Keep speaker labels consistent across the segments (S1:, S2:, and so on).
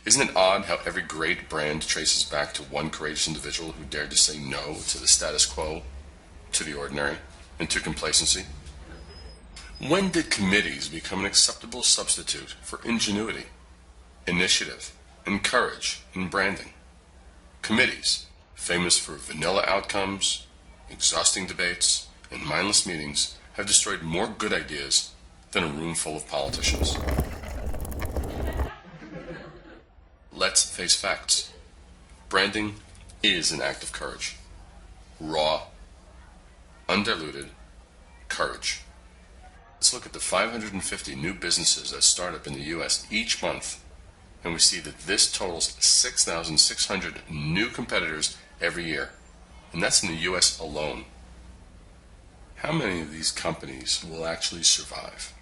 S1: Isn't it odd how every great brand traces back to one courageous individual who dared to say no to the status quo, to the ordinary, and to complacency? When did committees become an acceptable substitute for ingenuity, initiative, and courage in branding? Committees, famous for vanilla outcomes, exhausting debates, and mindless meetings, have destroyed more good ideas than a room full of politicians. Let's face facts. Branding is an act of courage. Raw, undiluted courage. Let's look at the 550 new businesses that start up in the U.S. each month, and we see that this totals 6,600 new competitors every year, and that's in the U.S. alone. How many of these companies will actually survive?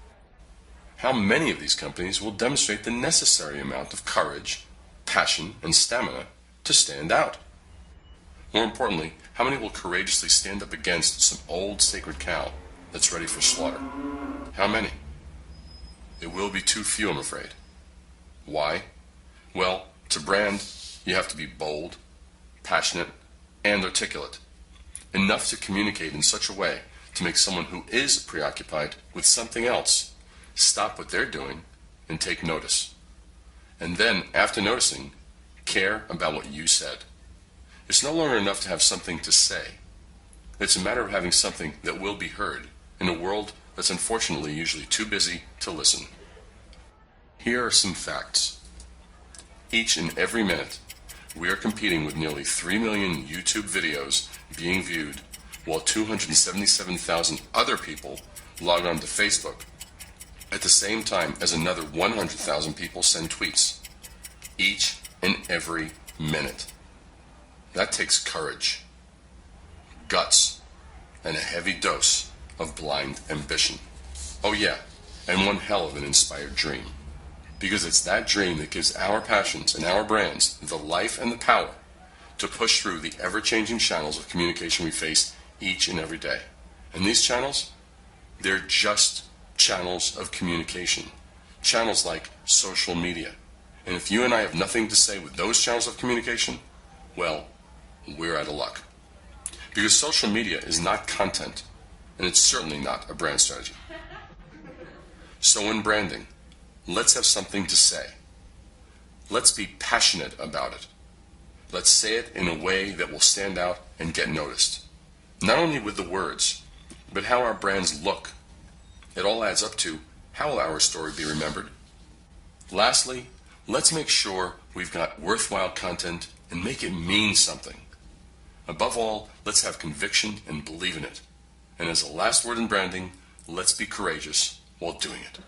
S1: How many of these companies will demonstrate the necessary amount of courage, passion, and stamina to stand out? More importantly, how many will courageously stand up against some old sacred cow that's ready for slaughter? How many? It will be too few, I'm afraid. Why? Well, to brand, you have to be bold, passionate, and articulate. Enough to communicate in such a way to make someone who is preoccupied with something else stop what they're doing and take notice. And then, after noticing, care about what you said. It's no longer enough to have something to say. It's a matter of having something that will be heard in a world that's unfortunately usually too busy to listen. Here are some facts. Each and every minute, we are competing with nearly 3 million YouTube videos being viewed, while 277,000 other people log on to Facebook at the same time as another 100,000 people send tweets. Each and every minute. That takes courage, guts, and a heavy dose of blind ambition. Oh yeah, and one hell of an inspired dream. Because it's that dream that gives our passions and our brands the life and the power to push through the ever-changing channels of communication we face each and every day. And these channels, they're just channels of communication. Channels like social media. And if you and I have nothing to say with those channels of communication, well, we're out of luck. Because social media is not content, and it's certainly not a brand strategy. So in branding, let's have something to say. Let's be passionate about it. Let's say it in a way that will stand out and get noticed. Not only with the words, but how our brands look. It all adds up to how will our story be remembered. Lastly, let's make sure we've got worthwhile content and make it mean something. Above all, let's have conviction and believe in it. And as a last word in branding, let's be courageous while doing it.